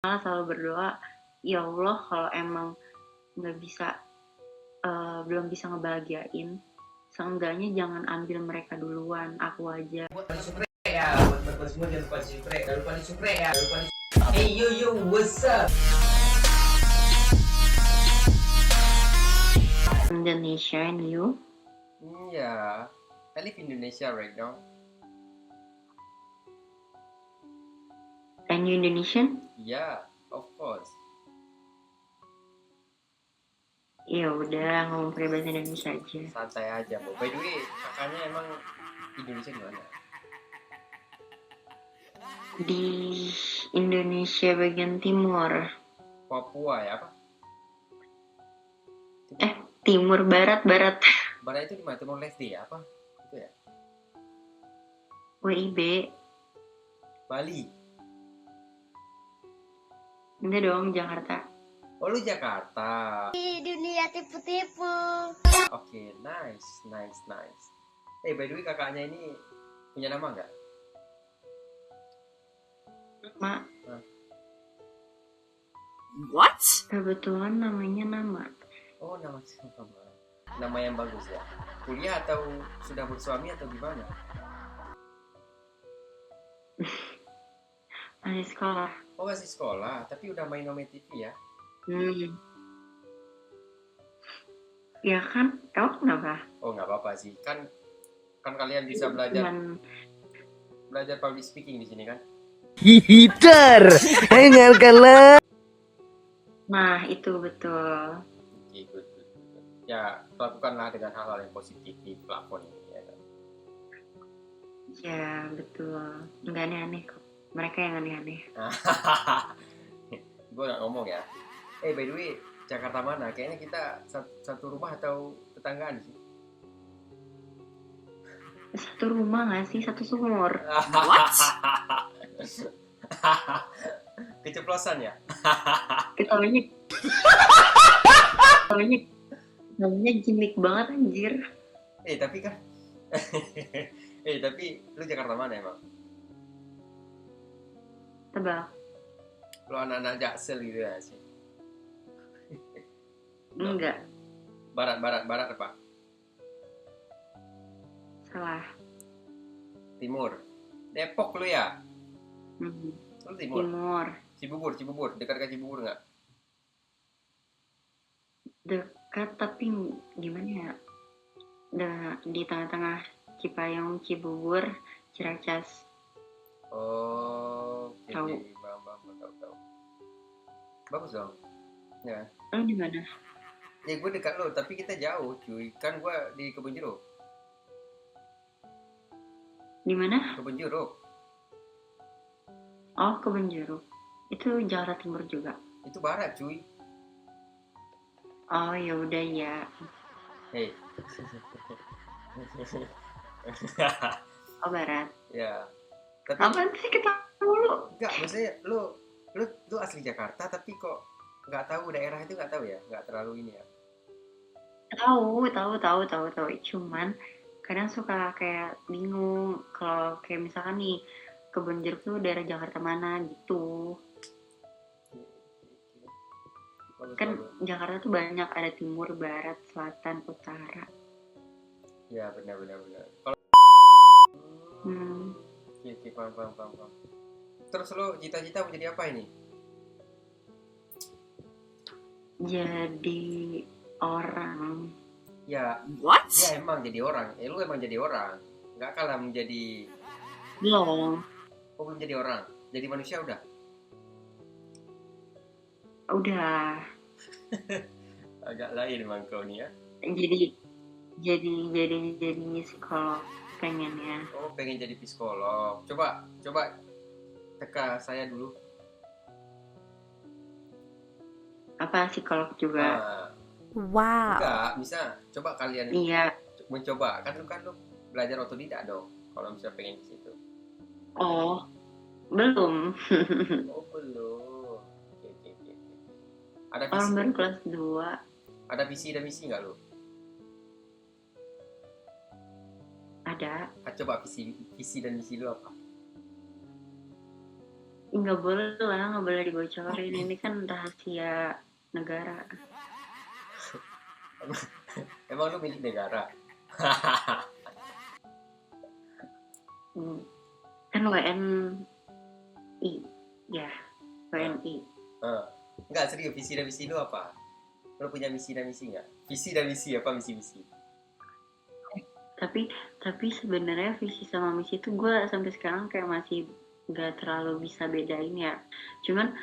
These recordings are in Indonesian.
selalu berdoa, ya Allah kalau emang nggak bisa, belum bisa ngebahagiain, seenggaknya jangan ambil mereka duluan, aku aja. Buat semua jangan lupa di subscribe, jangan lupa di subscribe ya, jangan lupa di. Hey yo, what's up? Indonesia and you? Yeah, I live in Indonesia right now. And you Indonesian? Yeah, of course. Ya udah, ngomong pakai bahasa Indonesia aja. Santai aja, Bo. By the way, kakaknya emang Indonesia di mana? Di Indonesia bagian timur. Papua ya apa? Timur, barat. Barat itu di mana? Timor Leste ya apa? Itu ya? WIB. Bali. Enggak dong, Jakarta. Oh, lu Jakarta. Di dunia tipu-tipu. Oke, nice. By the way, kakaknya ini punya nama nggak? Mak. What? Kebetulan namanya nama. Oh, nama siapa? Nama yang bagus ya. Kuliah atau sudah bersuami atau gimana? Masih sekolah. Oh, masih sekolah, tapi udah main Nome TV ya? Ya kan? Emang kenapa? Oh, nggak apa-apa sih. Kan kalian bisa belajar public speaking di sini kan? Hihitar, dengarkanlah. Nah, itu betul. Oke, good. Ya, lakukanlah dengan hal-hal yang positif di platform ini ya kan? Ya, betul. Nggak aneh-aneh kok. Mereka yang aneh-aneh. Gue nggak ngomong ya. By the way, Jakarta mana? Kayaknya kita satu rumah atau tetanggaan sih? Satu rumah nggak sih? Satu sumur. What? Keceplosan ya? Namanya gimmick banget anjir. Tapi lu Jakarta mana emang? Tebak. Lu anak-anak Jaksel gitu ya sih? Enggak. Barat apa? Salah. Timur. Depok lu ya? Lu Timur. Cibubur. Dekat ke Cibubur nggak? Dekat tapi gimana ya? Di tengah-tengah Cipayung, Cibubur, Ciracas. Oh, oke. Tahu. Tahu. Bagus dong. Ya. Lo di mana? Ya gue dekat lo, tapi kita jauh, cuy. Kan gue di Kebonjeruk. Di mana? Kebonjeruk. Oh, Kebonjeruk. Itu Jakarta Timur juga. Itu barat, cuy. Oh, ya udah ya. Hey. Oh, barat. Ya. Tapi Apaan sih ketawa mulu? enggak, maksudnya lu asli Jakarta tapi kok nggak tahu daerah itu, nggak tahu ya? Nggak terlalu ini ya. Tahu. Cuman kadang suka kayak bingung kalau kayak misalkan nih Kebonjeruk tuh daerah Jakarta mana gitu. Kan Jakarta tuh banyak, ada timur, barat, selatan, utara. Ya, benar. Kalau Oke, paham. Terus lo cita-cita mau jadi apa ini? Jadi orang. Ya, What? ya emang jadi orang. Lu emang jadi orang. Nggak kalah menjadi. Belum. Oh, belum jadi orang. Jadi manusia udah. Udah. Agak lain emang kau nih ya. Jadi psikolog pengennya. Oh, pengen jadi psikolog. Coba teka saya dulu. Apa psikolog juga? Wow. Enggak, bisa. Coba kalian Iya. mencoba. Kan lu belajar otodidak dong. Kalau misalnya pengen di situ. Oh, belum. Oh, belum. Oke. Ada Orang visi. baru kelas 2. Ada visi dan misi nggak lu? Ada. Coba visi dan misi lu apa? Nggak boleh lah, nggak boleh dibocorin. Ini kan rahasia negara. Emang lu milik negara? Hmm. Kan WNI, ya WNI. Enggak, serius, visi dan misi lu apa? Lu punya misi dan misi nggak? Visi dan misi apa, misi-misi? Tapi sebenarnya visi sama misi itu gue sampai sekarang kayak masih nggak terlalu bisa bedain ya. Cuman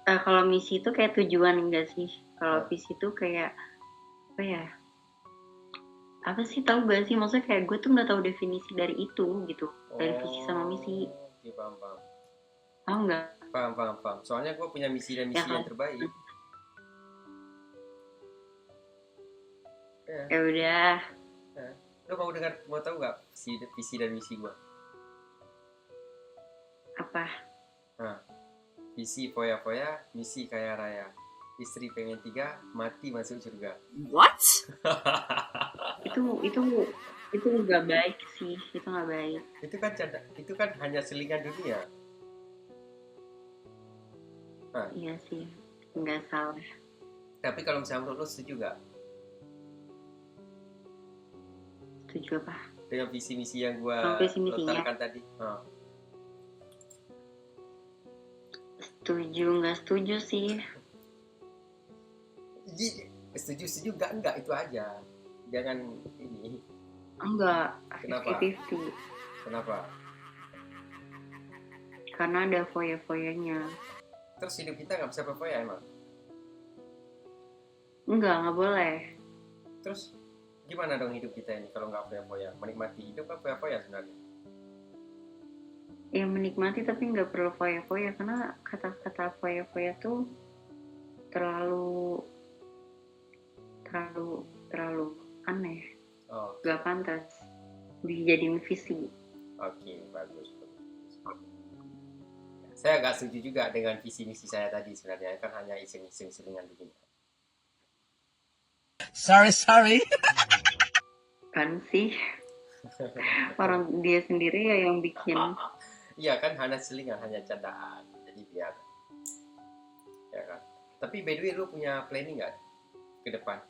kalau misi itu kayak tujuan enggak sih? Kalau visi itu kayak apa ya? Apa sih, tahu gak sih? Maksudnya kayak gue tuh nggak tahu definisi dari itu gitu. Dari visi sama misi. Oke, paham. Tahu nggak? Paham. Soalnya gue punya misi dan misi Ya kan? yang terbaik. Ya. Ya udah. Lu mau tahu nggak visi dan misi gue? Apa? Visi foya-foya, misi kaya raya. Istri pengen 3, mati masuk surga. What? itu nggak baik sih. Itu nggak baik. Itu kan hanya selingan dunia. Iya sih, nggak salah. Tapi kalau misalnya menurut lu setuju gak Setuju apa? dengan visi misi yang gue Visi-misinya. lontarkan tadi? Setuju nggak setuju sih? Setuju enggak itu aja. Jangan ini. Enggak, Kenapa? 50-50. Kenapa? Karena ada foya-foyanya. Terus hidup kita nggak bisa foya emang? Nggak boleh. Terus gimana dong hidup kita ini kalau nggak foya-foya? Menikmati hidup apa foya-foya sebenarnya? Ya menikmati tapi nggak perlu foya-foya, karena kata-kata foya-foya tuh terlalu aneh. Nggak pantas dijadiin visi. Oke, bagus. Saya agak setuju juga dengan visi misi saya tadi sebenarnya, kan hanya iseng-iseng selingan begini. Sorry. Kan sih orang dia sendiri ya yang bikin. Iya kan, hanya selingan, hanya candaan, jadi biar ya kan. Tapi by the way, lu punya planning nggak ke depan?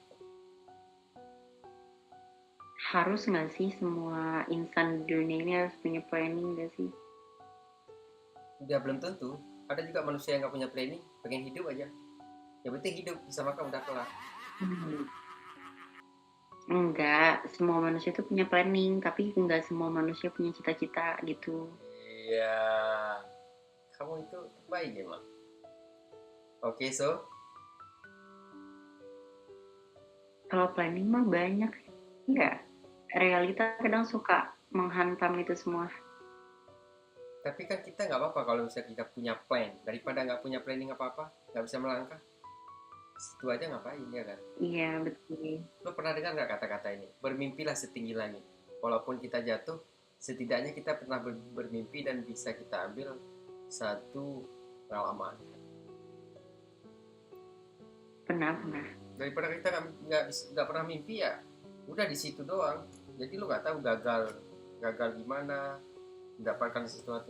Harus nggak sih semua insan di dunia ini harus punya planning nggak sih? Udah belum tentu. Ada juga manusia yang nggak punya planning, pengen hidup aja. Yang penting hidup, bisa makan udah kelar. Enggak, semua manusia itu punya planning, tapi enggak semua manusia punya cita-cita gitu. Iya, kamu itu baik emang. Oke, so Kalau planning mah banyak, ya. Realita kadang suka menghantam itu semua. tapi kan kita nggak apa-apa kalau misalnya kita punya plan, daripada nggak punya planning apa-apa, nggak bisa melangkah. Situ aja ngapain ya kan? Iya betul. Lo pernah dengar nggak kata-kata ini? Bermimpilah setinggi langit. Walaupun kita jatuh, setidaknya kita pernah bermimpi dan bisa kita ambil satu pengalaman. Pernah. Daripada kita nggak pernah mimpi, ya udah di situ doang. Jadi lo nggak tahu gagal gimana, mendapatkan sesuatu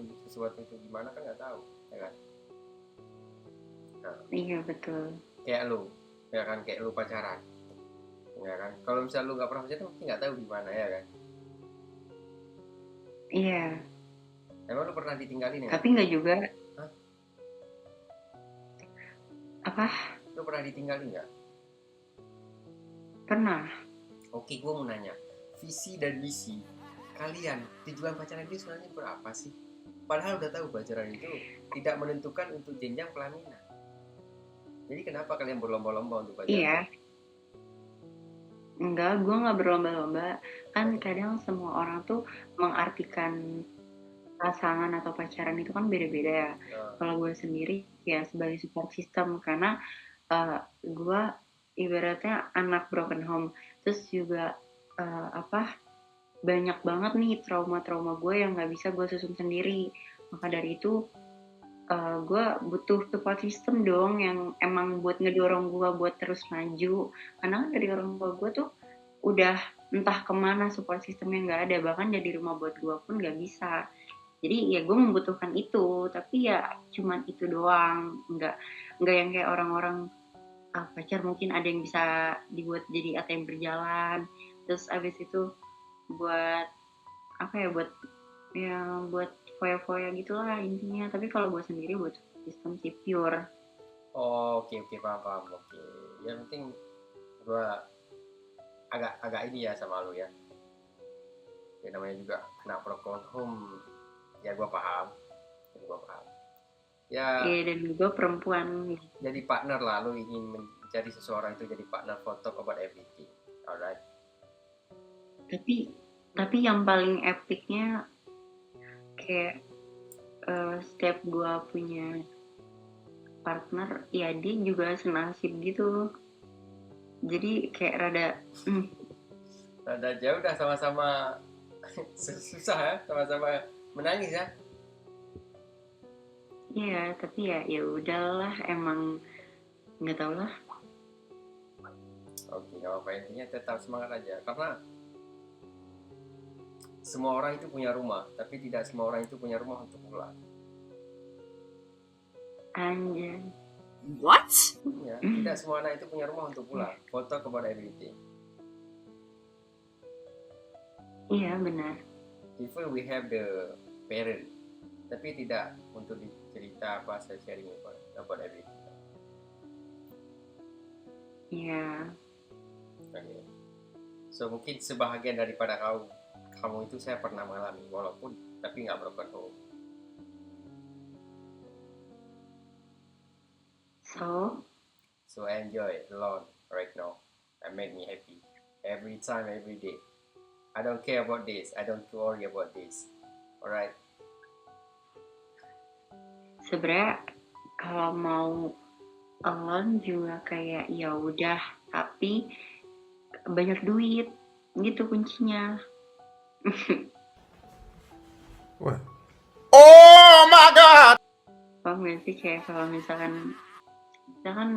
itu gimana, kan nggak tahu, ya kan? Nah, Iya betul. kayak lo, ya kan, kayak lo pacaran, ya kan? Kalau misalnya lo nggak pernah pacaran, mungkin nggak tahu gimana, ya kan? Iya. Emang lo pernah ditinggalin ya? Tapi nggak juga. Hah? Apa? Lo pernah ditinggalin nggak? Pernah. Oke, gue mau nanya, visi dan misi kalian, tujuan pacaran itu sebenarnya berapa sih? Padahal udah tahu pacaran itu tidak menentukan untuk jenjang pelaminan. Jadi kenapa kalian berlomba-lomba untuk pacaran? Iya. Enggak, gue nggak berlomba-lomba. Kan kadang semua orang tuh mengartikan pasangan atau pacaran itu kan beda-beda ya. Kalau gue sendiri ya sebagai support system, karena gue ibaratnya anak broken home, terus juga banyak banget nih trauma-trauma gue yang nggak bisa gue susun sendiri. Maka dari itu gue butuh support system dong yang emang buat ngedorong gue buat terus maju. Karena kan dari orang tua gue tuh udah entah kemana support systemnya nggak ada, bahkan jadi rumah buat gue pun nggak bisa. Jadi ya gue membutuhkan itu, tapi ya cuman itu doang, nggak yang kayak orang-orang pacar mungkin ada yang bisa dibuat jadi ATM berjalan, terus abis itu buat apa ya, buat foya-foya gitulah intinya. Tapi kalau gue sendiri buat sistem sih pure. Oh, oke oke, paham oke. Yang penting gua agak ini ya sama lu ya. Ya namanya juga anak broken home, ya gua paham. Ya Ya dan gue perempuan. jadi partner lah, lu ingin menjadi seseorang itu jadi partner for talk about everything. Alright. Tapi yang paling epicnya kayak setiap gue punya partner ya dia juga senasib gitu, jadi kayak rada jauh dah, sama-sama susah ya, sama-sama menangis ya. Iya, tapi ya udahlah, emang nggak tau lah. Oke, nggak apa-apa, intinya tetap semangat aja, karena semua orang itu punya rumah, tapi tidak semua orang itu punya rumah untuk pulang. Anjay. What? Ya, tidak semua anak itu punya rumah untuk pulang. Foto about everything. Iya benar. Even we have the parent, tapi tidak untuk cerita apa, saya sharing about everything. Iya. Okay. So mungkin sebahagian daripada kamu itu saya pernah mengalami, walaupun tapi nggak broken home. So I enjoy alone right now. It make me happy every time, every day. I don't care about this. I don't worry about this. Alright. Sebenarnya kalau mau alone juga kayak ya udah, tapi banyak duit gitu kuncinya. Oh my god. Paham gak sih, kayak kalau misalkan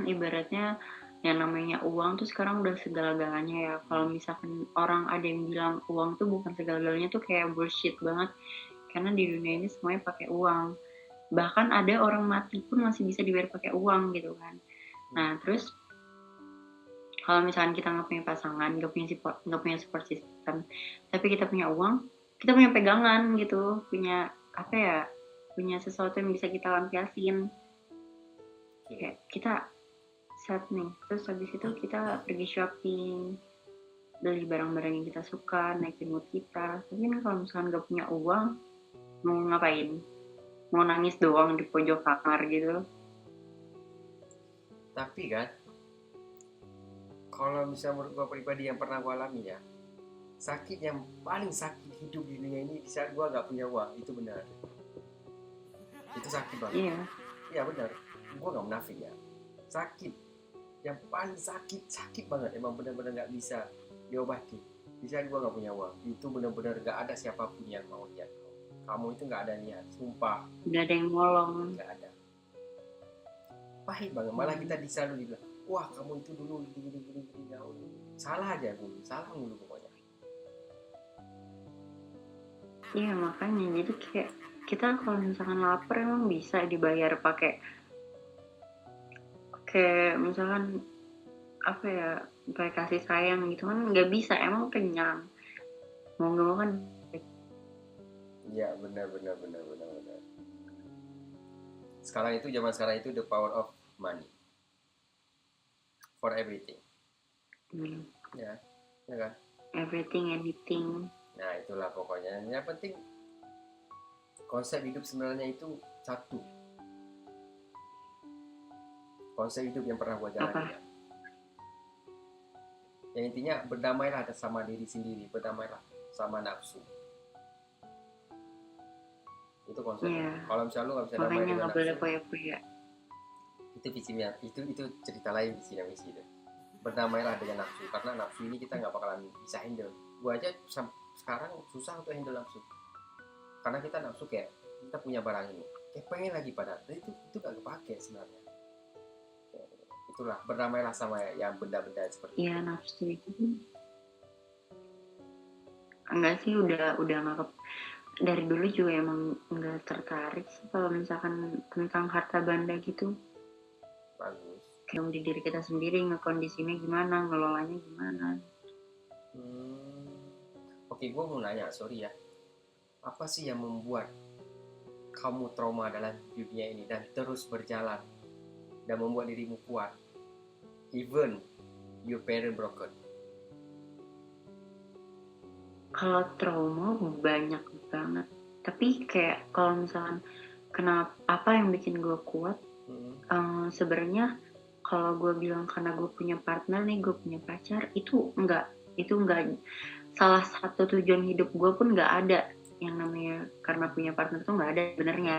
ibaratnya yang namanya uang tuh sekarang udah segala-galanya ya. Kalau misalkan orang ada yang bilang uang tuh bukan segala-galanya, tuh kayak bullshit banget, karena di dunia ini semuanya pakai uang. Bahkan ada orang mati pun masih bisa dibayar pakai uang gitu kan. Nah terus kalau misalkan kita nggak punya pasangan, nggak punya support system, tapi kita punya uang, kita punya pegangan gitu, punya apa ya, punya sesuatu yang bisa kita lampiasin. Kayak kita set nih, terus habis itu kita pergi shopping, beli barang-barang yang kita suka, naikin mood kita. Tapi kalau misalkan nggak punya uang, mau ngapain? Mau nangis doang di pojok kamar gitu. Tapi kan, kalau misalnya menurut gue pribadi yang pernah gue alami ya, sakit yang paling sakit hidup di dunia ini di saat gue gak punya uang, itu benar. Itu sakit banget. Iya benar, gue gak menafik ya. Sakit, yang paling sakit banget, emang benar-benar gak bisa diobati. Di saat gue gak punya uang, itu benar-benar gak ada siapapun yang mau lihat kamu itu, gak ada niat, sumpah. Gak ada yang nolong. Gak ada. Pahit banget, malah kita selalu dibilang, wah kamu itu dulu gini. Salah aja dulu, salah mulu pokoknya. Iya makanya, jadi kayak kita kalau misalkan lapar emang bisa dibayar pakai misalkan apa ya, pakai kasih sayang gitu kan, nggak bisa, emang kenyang. Mau nggak mau kan. Iya benar. Zaman sekarang itu the power of money for everything. Ya kan? Everything, anything. Nah itulah pokoknya. Yang penting konsep hidup sebenarnya itu satu. Konsep hidup yang pernah gue jalani ya. Yang intinya berdamailah sama diri sendiri, berdamailah sama nafsu. Itu konsepnya. Kalau misalnya lu nggak bisa damai dengan nafsu, poya-poya. itu visinya, itu cerita lain, visi dan misi itu. Berdamailah dengan nafsu, karena nafsu ini kita nggak bakalan bisa handle. Gua aja sekarang susah untuk handle nafsu, karena kita nafsu kayak kita punya barang ini, kayak pengen lagi, padahal itu nggak kepake sebenarnya. Itulah, berdamailah sama yang benda-benda seperti itu. Iya, nafsu itu enggak sih, udah nggak dari dulu juga emang nggak tertarik sih kalau misalkan tentang harta benda gitu. Bagus. Kayak di diri kita sendiri ngekondisinya gimana, ngelolanya gimana. Oke, gue mau nanya, sorry ya. Apa sih yang membuat kamu trauma dalam dunia ini dan terus berjalan dan membuat dirimu kuat, even your parent broken? Kalau trauma banyak banget. Tapi kayak kalau misalkan kenapa apa yang bikin gue kuat, sebenarnya kalau gue bilang karena gue punya partner nih, gue punya pacar, itu enggak salah satu tujuan hidup gue pun nggak ada yang namanya karena punya partner tuh nggak ada sebenarnya.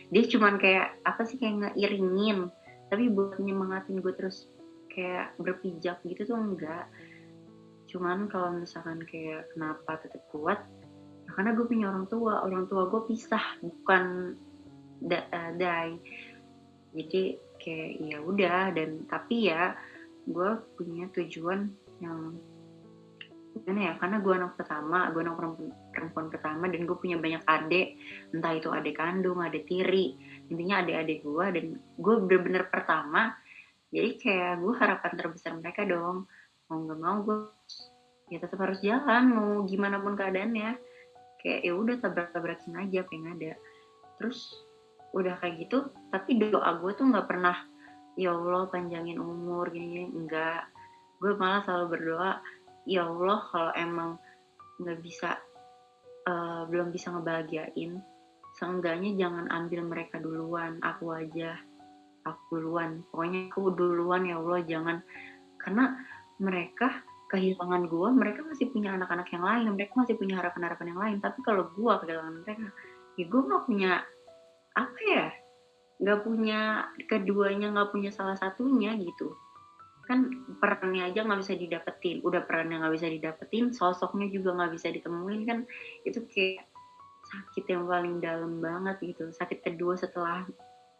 Dia cuman kayak apa sih, kayak ngeiringin, tapi buat nyemangatin gue terus kayak berpijak gitu tuh enggak. Cuman kalau misalkan kayak kenapa tetap kuat, ya karena gue punya orang tua gue pisah, bukan die. Jadi kayak ya udah, dan tapi ya gue punya tujuan yang gimana ya, karena gue anak perempuan pertama, dan gue punya banyak adik, entah itu adik kandung, adik tiri, intinya adik-adik gue, dan gue bener-bener pertama. Jadi kayak gue harapan terbesar mereka dong, mau nggak mau gue ya tetap harus jalan, mau gimana pun keadaannya. Kayak ya udah tabrak-tabrakin aja apa yang ada. Terus udah kayak gitu, tapi doa gue tuh nggak pernah ya Allah panjangin umur gini, enggak. Gue malah selalu berdoa, ya Allah kalau emang nggak bisa belum bisa ngebahagiain, seenggaknya jangan ambil mereka duluan, aku duluan, pokoknya aku duluan ya Allah, jangan. Karena mereka kehilangan gue, mereka masih punya anak-anak yang lain, mereka masih punya harapan-harapan yang lain. Tapi kalau gue kehilangan mereka, ya gue nggak punya apa ya, nggak punya keduanya, nggak punya salah satunya gitu kan. Perannya aja nggak bisa didapetin, udah perannya nggak bisa didapetin, sosoknya juga nggak bisa ditemuin kan. Itu kayak sakit yang paling dalam banget gitu, sakit kedua setelah,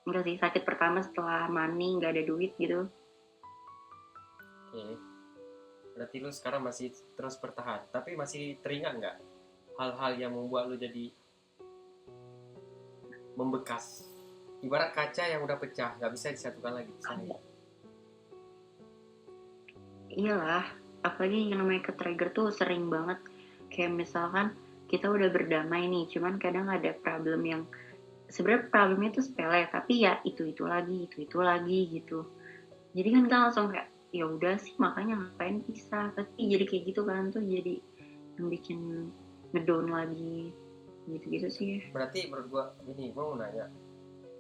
enggak sih, sakit pertama setelah money, nggak ada duit gitu. Oke. Berarti lu sekarang masih terus bertahan, tapi masih teringat nggak hal-hal yang membuat lu jadi membekas? Ibarat kaca yang udah pecah, nggak bisa disatukan lagi. Iyalah, apalagi yang namanya ke-trigger tuh sering banget. Kayak misalkan kita udah berdamai nih, cuman kadang ada problem yang sebenarnya problemnya tuh sepele, tapi ya itu lagi gitu. Jadi kan kita langsung kayak ya udah sih, makanya ngapain pisah. Tapi jadi kayak gitu kan, tuh jadi yang bikin ngedown lagi gitu-gitu sih. Berarti menurut gua ini, gua mau nanya,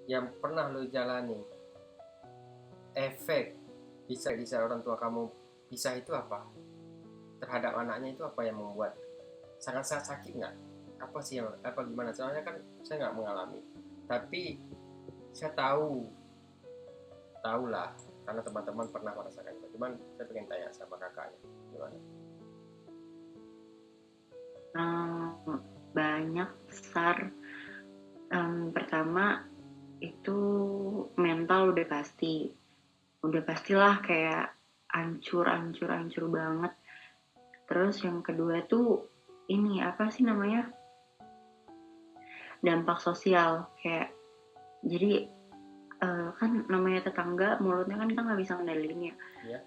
yang pernah lo jalani efek bisa orang tua kamu pisah itu apa terhadap anaknya, itu apa yang membuat sangat sakit nggak? Apa sih yang apa gimana? Soalnya kan saya nggak mengalami, tapi saya tahu lah karena teman-teman pernah merasakan itu. Cuman saya pengen tanya sama kakaknya gimana? Banyak besar. Pertama itu mental udah pastilah kayak hancur banget. Terus yang kedua tuh ini apa sih namanya, dampak sosial. Kayak jadi kan namanya tetangga, mulutnya kan kita nggak bisa ngendalin ya.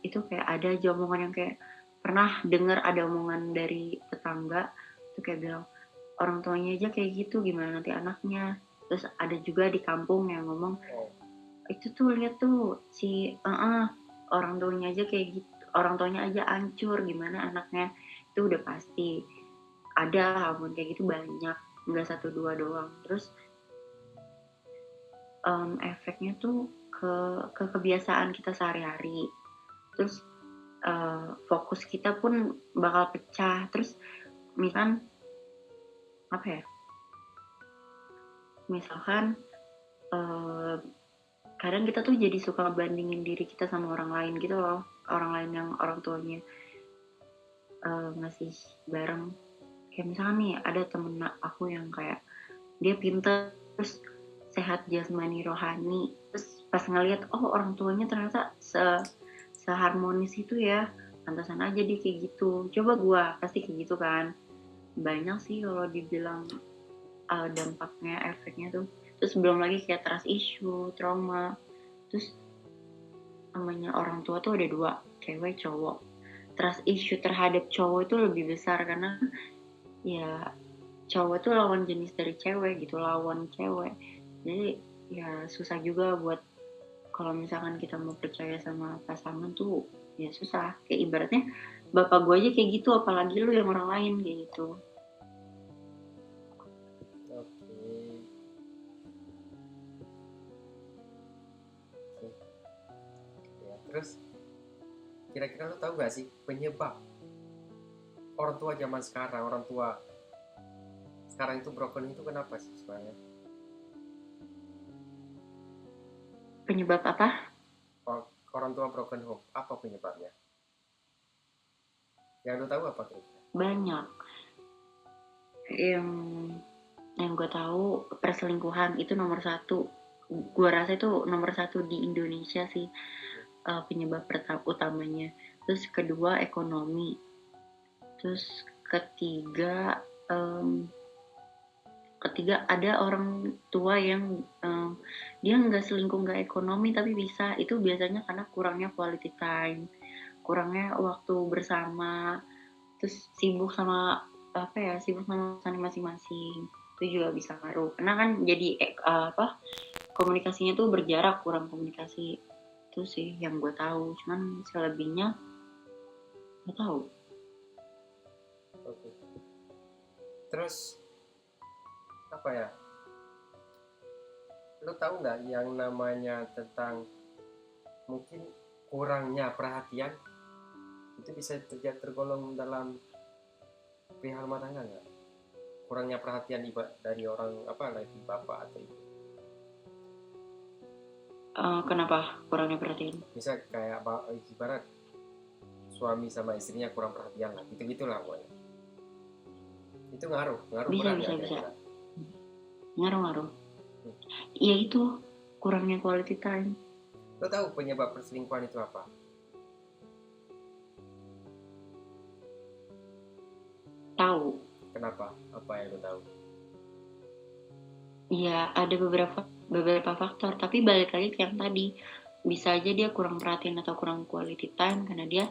Itu kayak ada aja omongan yang kayak pernah dengar, ada omongan dari tetangga tuh kayak bilang orang tuanya aja kayak gitu, gimana nanti anaknya. Terus ada juga di kampung yang ngomong, itu tuh lihat tuh si orang tuanya aja kayak gitu, orang tuanya aja hancur, gimana anaknya. Itu udah pasti ada omongan kayak gitu, banyak, nggak 1-2 doang. Terus efeknya tuh ke kebiasaan kita sehari-hari. Terus fokus kita pun bakal pecah. Terus misalkan apa ya, misalkan kadang kita tuh jadi suka bandingin diri kita sama orang lain gitu loh, orang lain yang orang tuanya ngasih bareng. Kayak misalkan nih ada temen aku yang kayak dia pinter, terus sehat jasmani rohani, terus pas ngeliat oh orang tuanya ternyata seharmonis itu ya, pantasan aja dia kayak gitu. Coba gua pasti kayak gitu kan. Banyak sih kalau dibilang dampaknya, efeknya tuh. Terus belum lagi kayak trust issue, trauma. Terus namanya orang tua tuh ada dua, cewek cowok. Trust issue terhadap cowok itu lebih besar karena ya cowok tuh lawan jenis dari cewek gitu, lawan cewek. Jadi ya susah juga buat kalau misalkan kita mau percaya sama pasangan tuh ya susah. Kayak ibaratnya bapak gue aja kayak gitu, apalagi lu yang orang lain kayak gitu. Ya, terus kira-kira lo tahu gak sih penyebab orang tua zaman sekarang, orang tua sekarang itu broken itu kenapa sih sebenarnya? Penyebab apa? Orang tua broken home, apa penyebabnya? Yang lo tahu apa kira-kira? Banyak. Yang gue tahu perselingkuhan itu nomor satu. Gue rasa itu nomor satu di Indonesia sih, penyebab utamanya. Terus kedua ekonomi. Terus ketiga ada orang tua yang dia nggak selingkuh nggak ekonomi tapi bisa, itu biasanya karena kurangnya quality time, kurangnya waktu bersama, terus sibuk sama urusan masing-masing. Itu juga bisa ngaruh karena kan jadi komunikasinya tuh berjarak, kurang komunikasi. Itu sih yang gue tahu, cuman selebihnya nggak tahu. Oke. Terus apa ya, lo tahu nggak yang namanya tentang mungkin kurangnya perhatian itu bisa tergolong dalam perihal rumah tangga nggak? Kurangnya perhatian dari orang lagi bapak atau ibu. Kenapa kurangnya perhatian? Misal kayak ibarat suami sama istrinya kurang perhatian lah, gitu-gitulah pokoknya. Itu ngaruh Bisa. Ngaruh. Ya itu kurangnya quality time. Lo tahu penyebab perselingkuhan itu apa? Tahu. Kenapa? Apa yang lo tahu? Ya ada beberapa faktor, tapi balik lagi ke yang tadi, bisa aja dia kurang perhatian atau kurang quality time karena dia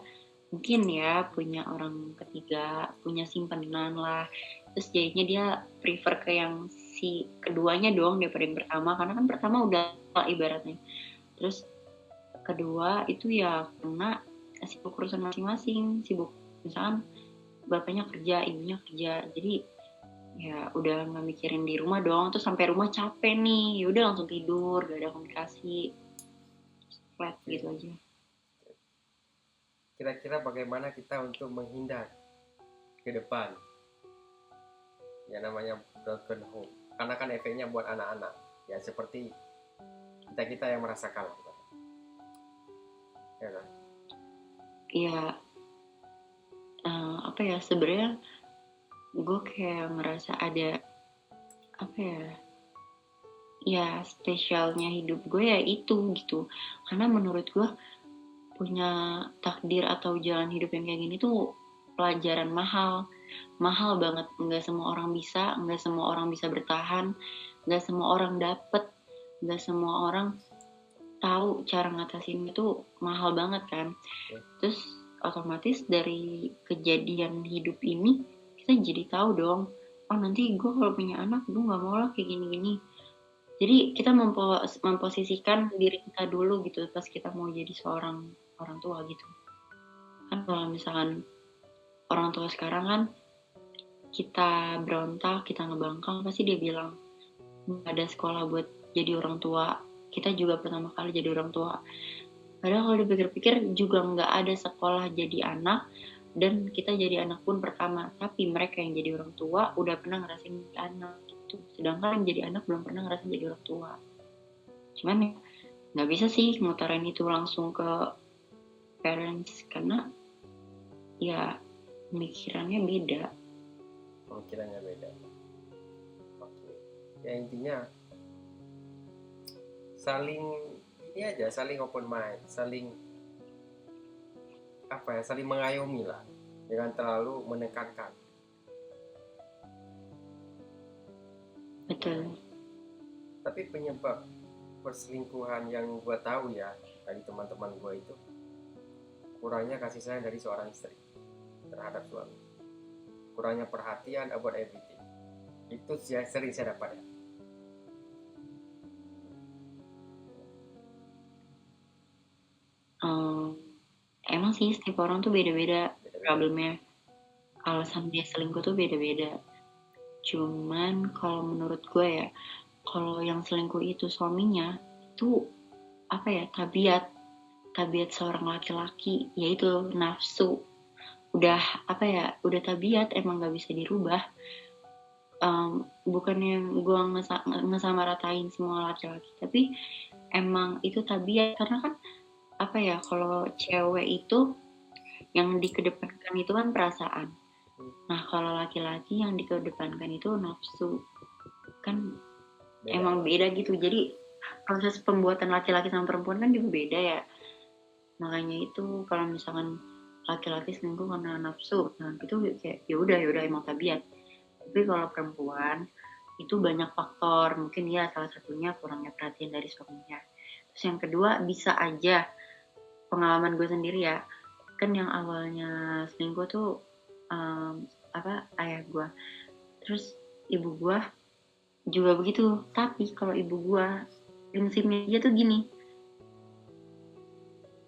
mungkin ya punya orang ketiga, punya simpanan lah, terus jadinya dia prefer ke yang si keduanya dong daripada yang pertama, karena kan pertama udah ibaratnya. Terus kedua itu ya karena sibuk urusan masing-masing, sibuk misalkan bapaknya kerja, ibunya kerja, jadi ya udah nggak mikirin di rumah dong, terus sampai rumah capek nih, ya udah langsung tidur, gak ada komunikasi, flat gitu aja. Kira-kira bagaimana kita untuk menghindar ke depan ya namanya broken home, karena kan efeknya buat anak-anak ya seperti kita yang merasakan ya kan? Iya, sebenarnya gue kayak ngerasa ada ya spesialnya hidup gue ya itu gitu, karena menurut gue punya takdir atau jalan hidup yang kayak gini tuh pelajaran mahal banget. Nggak semua orang bisa bertahan, nggak semua orang dapet, nggak semua orang tahu cara ngatasin itu, mahal banget kan. Terus otomatis dari kejadian hidup ini kita jadi tahu dong, oh nanti gue kalau punya anak gue nggak mau lah kayak gini-gini. Jadi kita memposisikan diri kita dulu gitu pas kita mau jadi seorang orang tua gitu kan. Kalau misalkan orang tua sekarang kan kita berontak, kita ngebangkang, pasti dia bilang nggak ada sekolah buat jadi orang tua, kita juga pertama kali jadi orang tua. Padahal kalau dipikir-pikir juga nggak ada sekolah jadi anak, dan kita jadi anak pun pertama, tapi mereka yang jadi orang tua udah pernah ngerasain jadi anak gitu. Sedangkan yang jadi anak belum pernah ngerasain jadi orang tua. Cuman ya nggak bisa sih ngutarin itu langsung ke parents karena ya pemikirannya beda. Oke. Ya intinya saling open mind, saling mengayomi lah, jangan terlalu menekankan. betul. Tapi penyebab perselingkuhan yang gue tahu ya dari teman-teman gue itu kurangnya kasih sayang dari seorang istri terhadap suami, kurangnya perhatian about everything. Itu sering saya dapat ya. Emang sih setiap orang tuh beda-beda problemnya. Alasan dia selingkuh tuh beda-beda. Cuman kalau menurut gue ya, kalau yang selingkuh itu suaminya, itu apa ya, tabiat seorang laki-laki, yaitu nafsu. Udah apa ya, udah tabiat, emang gak bisa dirubah. Bukan yang gue ngesamaratain semua laki-laki, tapi emang itu tabiat. Karena kan apa ya, kalau cewek itu yang dikedepankan itu kan perasaan. Nah kalau laki-laki yang dikedepankan itu nafsu. Kan beda. Emang beda gitu. Jadi proses pembuatan laki-laki sama perempuan kan juga beda ya. Makanya itu kalau misalkan laki-laki selingkuh karena nafsu, nah itu kayak ya udah emang tabiat. Tapi kalau perempuan itu banyak faktor. Mungkin ya salah satunya kurangnya perhatian dari suaminya. Terus yang kedua bisa aja, pengalaman gue sendiri ya, kan yang awalnya selingkuh tuh ayah gue, terus ibu gue juga begitu. Tapi kalau ibu gue prinsipnya dia tuh gini,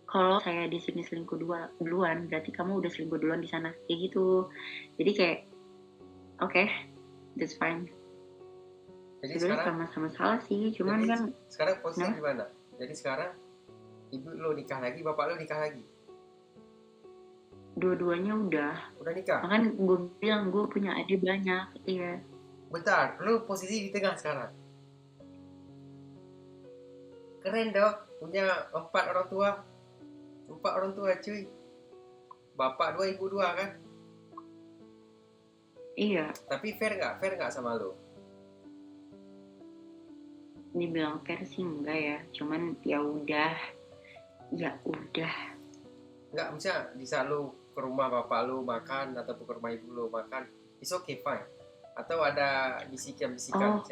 kalau saya di sini selingkuh duluan, berarti kamu udah selingkuh duluan di sana, kayak gitu. Jadi kayak okay, that's fine. Jadi sebenarnya sama-sama salah sih, cuman kan sekarang posisinya gimana? Jadi sekarang ibu lo nikah lagi, bapak lo nikah lagi? Dua-duanya udah nikah. Makanya gue bilang gue punya adik banyak. Iya. Bentar, lo posisi di tengah sekarang. Keren dong, punya 4 orang tua cuy. Bapak 2, ibu 2 kan? Iya. Tapi fair nggak sama lo? Dibilang fair sih enggak ya, cuman ya udah. Nggak, misalnya di saat lo ke rumah bapak lo makan ataupun ke rumah ibu lo makan, it's okay fine. Atau ada bisikan setan?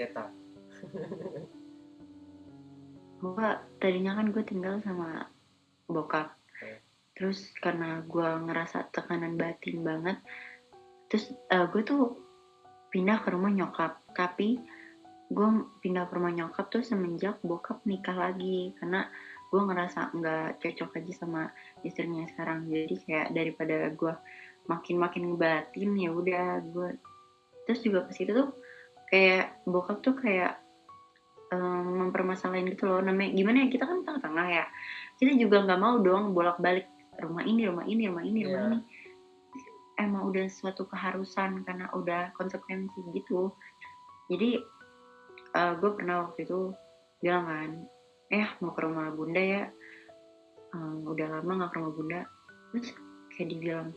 Gue tadinya kan gue tinggal sama bokap. Terus karena gue ngerasa tekanan batin banget, terus gue tuh pindah ke rumah nyokap. Tapi gue pindah ke rumah nyokap tuh semenjak bokap nikah lagi, karena gue ngerasa nggak cocok aja sama istrinya sekarang. Jadi kayak daripada gue makin ngebatin, ya udah gue. Terus juga ke situ tuh kayak bokap tuh kayak mempermasalahin gitu loh. Namanya gimana ya, kita kan tengah-tengah ya, kita juga nggak mau dong bolak-balik rumah ini. Emang udah suatu keharusan karena udah konsekuensi gitu. Jadi gue pernah waktu itu bilang kan, mau ke rumah bunda ya, udah lama gak ke rumah bunda. Terus kayak dibilang,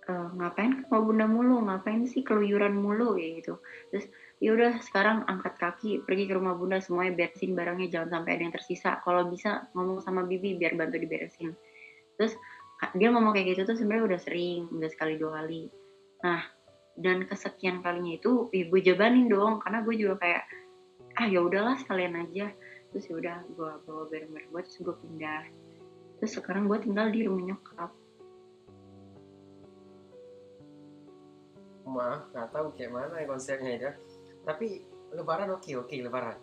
ngapain ke rumah bunda mulu, ngapain sih keluyuran mulu ya gitu. Terus yaudah sekarang angkat kaki pergi ke rumah bunda, semuanya beresin barangnya, jangan sampai ada yang tersisa. Kalau bisa ngomong sama bibi biar bantu diberesin. Terus dia ngomong kayak gitu tuh sebenarnya udah sering, udah sekali 2 kali. Nah, dan kesekian kalinya itu gue jabanin dong, karena gue juga kayak ya udahlah sekalian aja. Terus ya udah gue bawa barang-barang gue, terus gue pindah. Terus sekarang gue tinggal di rumah nyokap. Maaf, nggak tahu kayak mana ya konsepnya ya. Tapi lebaran oke lebaran.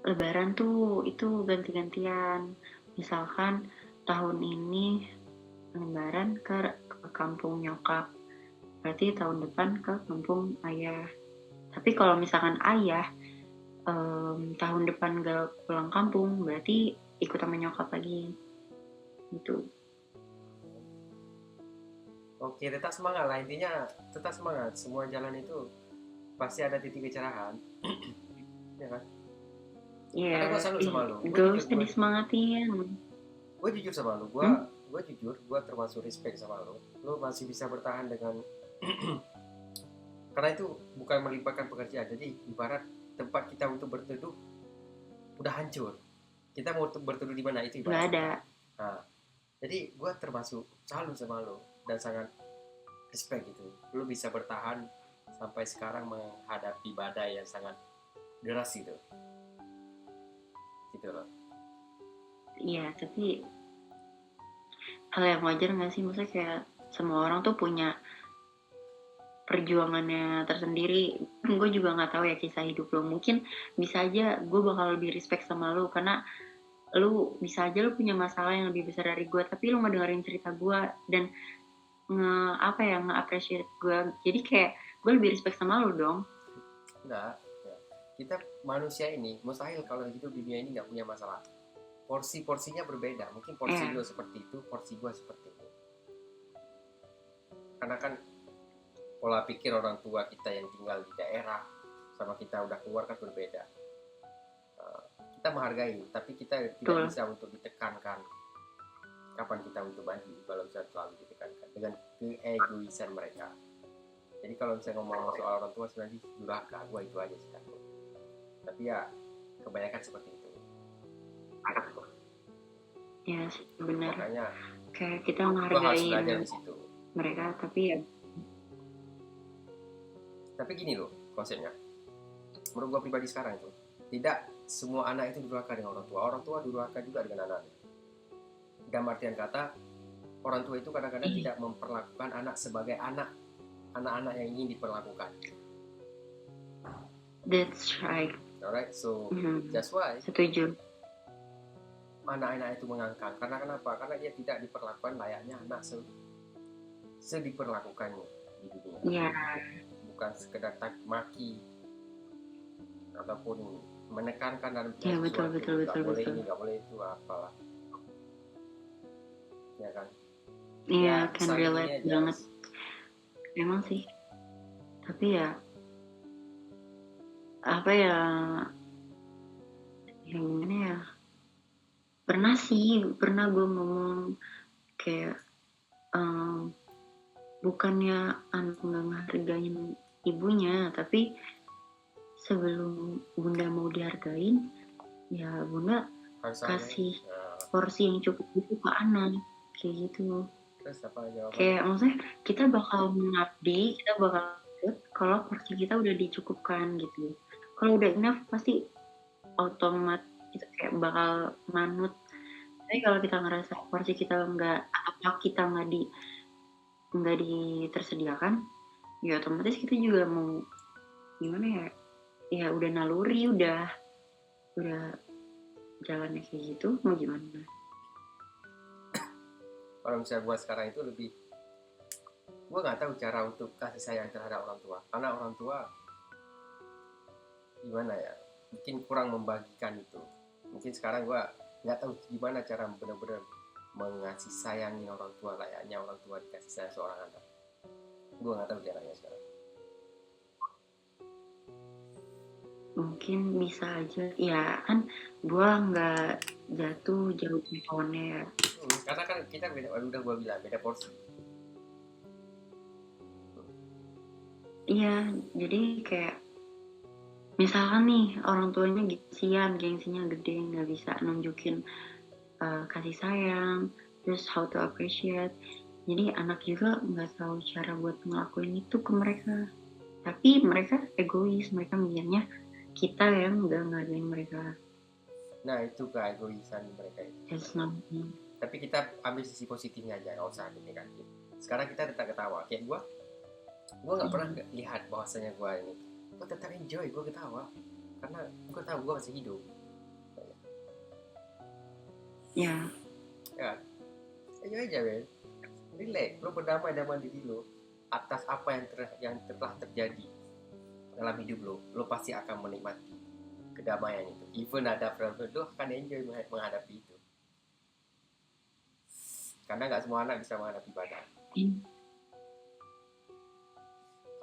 Lebaran tuh itu ganti-gantian. Misalkan tahun ini lebaran ke kampung nyokap, berarti tahun depan ke kampung ayah. Tapi kalau misalkan ayah tahun depan gak pulang kampung, berarti ikut sama nyokap lagi gitu. Oke, tetap semangat lah, intinya tetap semangat. Semua jalan itu pasti ada titik kecerahan. Ya kan? Iya. Karena gue salut sama lo. Gak usah disemangatin. Gue jujur sama lo. Gue termasuk respect sama lo. Lo masih bisa bertahan dengan karena itu bukan melibatkan pekerjaan. Jadi ibarat tempat kita untuk berteduh udah hancur. Kita mau berteduh di mana itu ibarat. Gak ada. Nah, jadi gue termasuk salut sama lo dan sangat respect gitu. Lo bisa bertahan sampai sekarang menghadapi badai yang sangat deras gitu loh. Iya, tapi hal yang wajar nggak sih? Maksudnya kayak semua orang tuh punya perjuangannya tersendiri. Gue juga nggak tahu ya kisah hidup lo. Mungkin bisa aja gue bakal lebih respect sama lo karena lu bisa aja lu punya masalah yang lebih besar dari gue, tapi lu ngedengerin cerita gue dan nge-appreciate gue. Jadi kayak gue lebih respect sama lu dong. Enggak, ya. Kita manusia ini mustahil kalau hidup di dunia ini nggak punya masalah. Porsinya berbeda. Mungkin porsi lo seperti itu, porsi gue seperti itu. Karena kan pola pikir orang tua kita yang tinggal di daerah sama kita udah keluar kan berbeda. Kita menghargai, tapi kita tidak bisa untuk ditekankan kapan kita untuk maju kalau bisa selalu ditekankan dengan keegoisan mereka. Jadi kalau misalnya ngomong soal orang tua sebenarnya durhaka, gue itu aja sih takut. Tapi ya kebanyakan seperti itu. Ya sih benar. Makanya kayak kita menghargai mereka, tapi gini loh konsepnya. Menurut gue pribadi sekarang itu tidak semua anak itu durhaka dengan orang tua. Orang tua durhaka juga dengan anaknya. Dalam artian kata, orang tua itu kadang-kadang tidak memperlakukan anak sebagai anak-anak yang ingin diperlakukan. That's right. Alright, so that's why. Setuju. Anak-anak itu mengangkang. Karena kenapa? Karena dia tidak diperlakukan layaknya anak sediperlakukannya di dunia. Iya. Bukan sekedar maki ataupun menekankan dalam sesuatu. Betul. boleh ini, nggak boleh itu, apalah. Ya kan? Iya, can relate banget. Emang sih. Tapi ya apa ya, yang gimana ya, pernah gue ngomong kayak bukannya anak nggak menghargain ibunya, tapi sebelum bunda mau dihargain ya bunda kasih porsi yang cukup itu ke anak, kayak gitu. Terus apa jawabannya? Kayak maksudnya kita bakal mengabdi, kita bakal kalau porsi kita udah dicukupkan gitu. Kalau udah enough pasti otomatis itu kayak bakal manut. Tapi kalau kita ngerasa porsi kita nggak, atau kita nggak ditersediakan, ya otomatis kita juga mau gimana ya? Ya udah naluri, udah jalannya kayak gitu, mau gimana? Kalau misalnya buat sekarang itu lebih, gue nggak tahu cara untuk kasih sayang terhadap orang tua, karena orang tua gimana ya, mungkin kurang membagikan itu. Mungkin sekarang gue nggak tahu gimana cara benar-benar mengasih sayangin orang tua layaknya orang tua dikasih sayang seorang anak. Gue nggak tahu caranya sekarang. Mungkin bisa aja ya kan, gue nggak jatuh jauh pohonnya ya. Karena kan kita beda, udah gue bilang beda porsi. Iya, jadi kayak misalkan nih orang tuanya gengsinya gede, nggak bisa nunjukin kasih sayang, terus how to appreciate. Jadi anak juga nggak tahu cara buat ngelakuin itu ke mereka. Tapi mereka egois, mereka mikirnya kita yang nggak ngadain mereka. Nah itu keegoisan mereka itu. Tapi kita ambil sisi positifnya aja, nggak usah negatif. Sekarang kita tetap ketawa. Kayak gue nggak pernah lihat bahwasanya gue tetap enjoy, gue ketawa karena gue tahu gue masih hidup. Ya. Enjoy aja, men. Relax, lo berdamai dengan diri lo atas apa yang telah terjadi dalam hidup lo pasti akan menikmati kedamaian itu. Even ada problem, lo akan enjoy menghadapi itu. Karena nggak semua anak bisa menghadapi badai.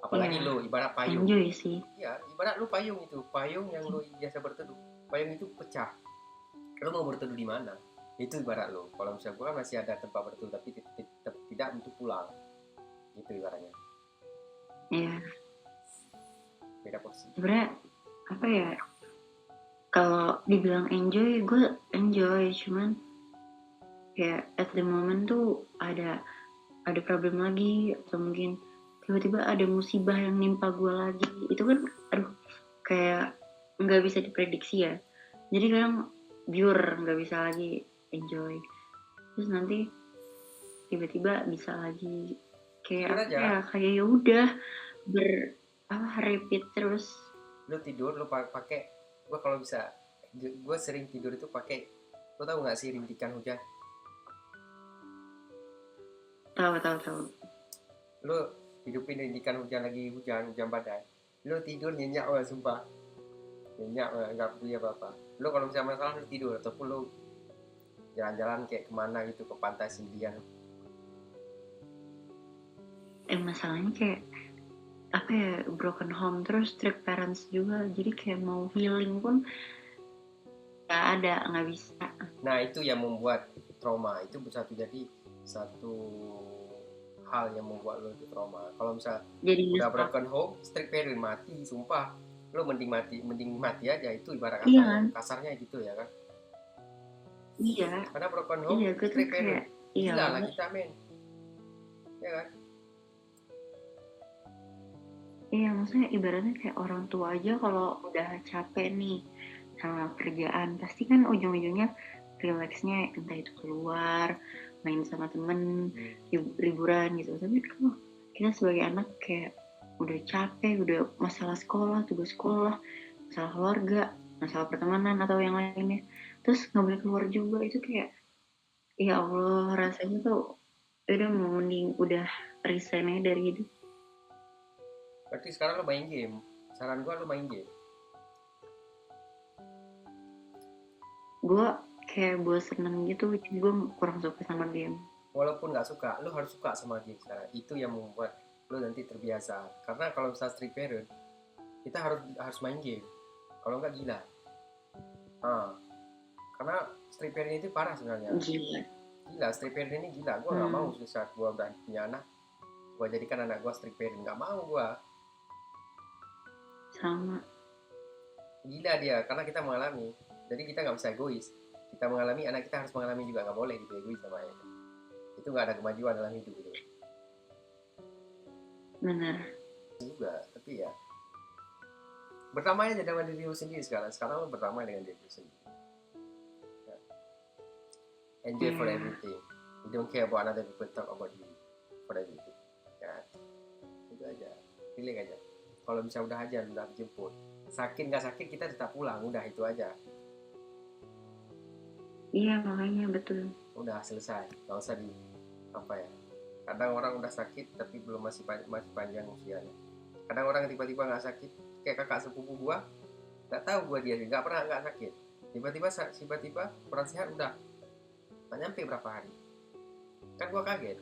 Apalagi lo ibarat payung. Enjoy sih. Ya, ibarat lo payung itu, payung yang lo biasa berteduh. Payung itu pecah. Lo mau berteduh di mana? Itu ibarat lo. Kalau misalnya gue kan masih ada tempat berteduh, tapi tidak untuk pulang. Itu ibaratnya. Iya. Beda porsi. Sebenarnya apa ya? Kalau dibilang enjoy, gue enjoy, cuman ya at the moment tuh ada problem lagi, atau mungkin tiba-tiba ada musibah yang nimpa gue lagi, itu kan aduh kayak nggak bisa diprediksi ya. Jadi kadang nggak bisa lagi enjoy, terus nanti tiba-tiba bisa lagi kayak kayak ya udah repeat terus. Lu tidur lu pakai, gue kalau bisa gue sering tidur itu pakai, lu tahu nggak sih rintikan hujan? Tahu. Lu hidupin rintikan hujan, lagi hujan badai, lu tidur nyenyak banget sumpah, nyenyak banget, nggak peduli apa lu. Kalau misalnya masalah lu tidur, ataupun lu jalan-jalan kayak kemana gitu ke pantai sendirian. Masalahnya kayak apa ya, broken home terus strict parents juga, jadi kayak mau healing pun nggak bisa. Nah itu yang membuat trauma, itu bisa jadi satu hal yang membuat lo itu trauma. Kalau misal jadi udah broken home, strict parent, mati sumpah, lo mending mati aja, itu ibarat kata iya, kasarnya gitu ya kan. Iya. Karena broken home, iya, strict parent, gila lah iya, kita men, ya kan. Iya, maksudnya ibaratnya kayak orang tua aja kalau udah capek nih sama kerjaan, pasti kan ujung-ujungnya relaxnya entah itu keluar, main sama temen, liburan gitu. Tapi kalau kita sebagai anak kayak udah capek, udah masalah sekolah, tugas sekolah, masalah keluarga, masalah pertemanan atau yang lainnya, terus nggak boleh keluar juga, itu kayak ya Allah, rasanya tuh udah mau mending udah resign aja dari hidup. Berarti sekarang lo main game, saran gue lo main game. Gue kayak bosenan gitu, gue kurang suka sama game. Walaupun nggak suka, lo harus suka sama game sekarang. Itu yang membuat lo nanti terbiasa. Karena kalau misalnya strict parent, kita harus main game. Kalau nggak gila. Karena strict parent itu parah sebenarnya. Gila, strict parent ini gila. Gue nggak mau saat gue udah punya anak, gue jadikan anak gue strict parent. Nggak mau gue. Sama. Gila dia, karena kita mengalami. Jadi kita nggak bisa egois. Kita mengalami, anak kita harus mengalami juga. Nggak boleh gitu egois sama ayah. Itu nggak ada kemajuan dalam hidup itu. Benar. Juga, tapi ya berdamai aja dengan diri lu sendiri sekarang. Sekarang lu berdamai dengan diri lu sendiri. Ya. Enjoy for everything. You don't care about other people talk about you for everything. Ya. Itu aja. Pilih aja. Kalau bisa udah aja, udah dijemput. Sakit nggak sakit kita tetap pulang. Udah itu aja. Iya makanya betul. Udah selesai. Nggak usah di apa ya. Kadang orang udah sakit tapi belum masih panjang usianya. Kadang orang tiba-tiba nggak sakit, kayak kakak sepupu gua, nggak tahu gua dia nggak pernah nggak sakit, tiba-tiba kurang sehat udah nggak nyampe berapa hari, kan gua kaget.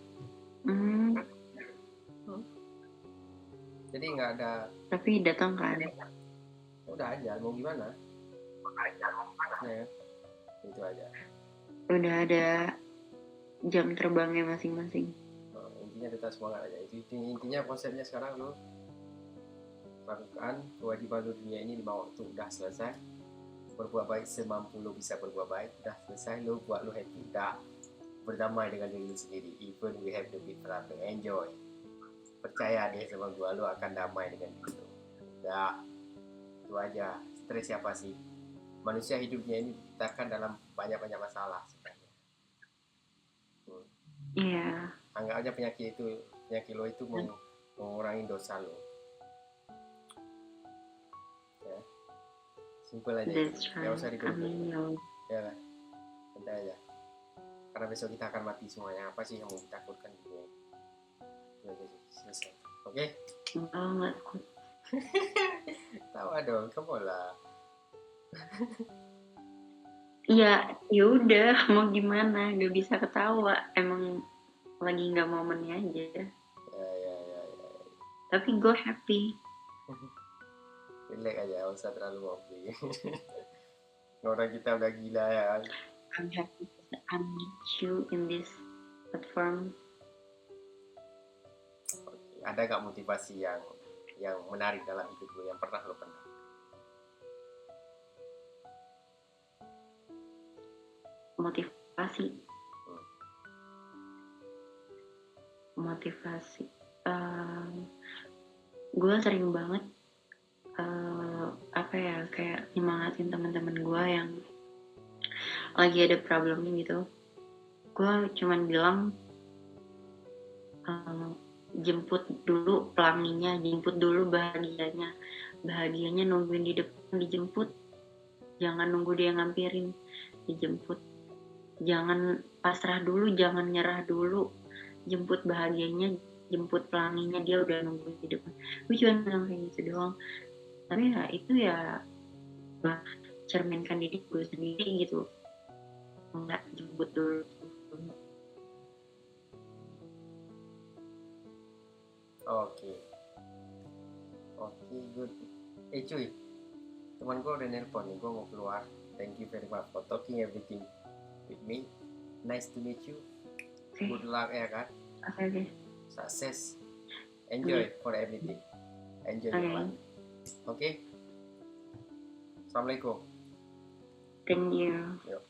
Jadi nggak ada. Tapi datang kan? Udah aja, mau gimana? Ya, itu aja. Udah ada jam terbangnya masing-masing. Intinya tetap semangat aja. Itu intinya konsepnya sekarang lo lakukan kewajiban lo dunia ini 5 waktu, udah selesai. Berbuat baik semampu lo bisa berbuat baik, udah selesai. Lo buat lo happy, udah berdamai dengan diri lo sendiri. Even we have the big problem, enjoy. Percaya deh sama gua, lo akan damai dengan diri lo. Udah, itu aja. Stres siapa sih? Manusia hidupnya ini diciptakan dalam banyak-banyak masalah sebenarnya. Iya. Anggap aja penyakit lo itu mengurangi dosa lo. Ya. Simpel aja. Gak usah dibeli-beli. Ya kan? Santai aja. Karena besok kita akan mati semuanya. Apa sih yang mau ditakutkan gitu ya? Itu aja sih. Selesai. Oke? Nggak takut. Tawa dong, kamu lah. Iya, yaudah mau gimana, gak bisa ketawa, emang lagi nggak momennya aja. Ya. Tapi gue happy. Relax aja, gak usah terlalu happy. Orang kita udah gila ya. I'm happy to meet you in this platform. Ada gak motivasi yang menarik dalam hidup lo yang pernah lo pernah? Motivasi gue sering banget kayak nyemangatin teman-teman gue yang lagi ada problem gitu. Gue cuman bilang jemput dulu pelanginya, jemput dulu bahagianya nungguin di depan, dijemput, jangan nunggu dia ngampirin, dijemput, jangan pasrah dulu, jangan nyerah dulu, jemput bahagianya, jemput pelanginya, dia udah nungguin di depan. Gue cuma bilang kayak gitu doang, tapi ya itu ya cerminkan diri gue sendiri gitu, nggak jemput dulu. Oke, good. Cuy, teman gue udah nelpon nih, gue mau keluar. Thank you very much for talking everything with me. Nice to meet you. Okay. Good luck ya kan. Okay. Success. Enjoy for everything. Enjoy your life. Okay. Assalamualaikum. Thank you. Yuk.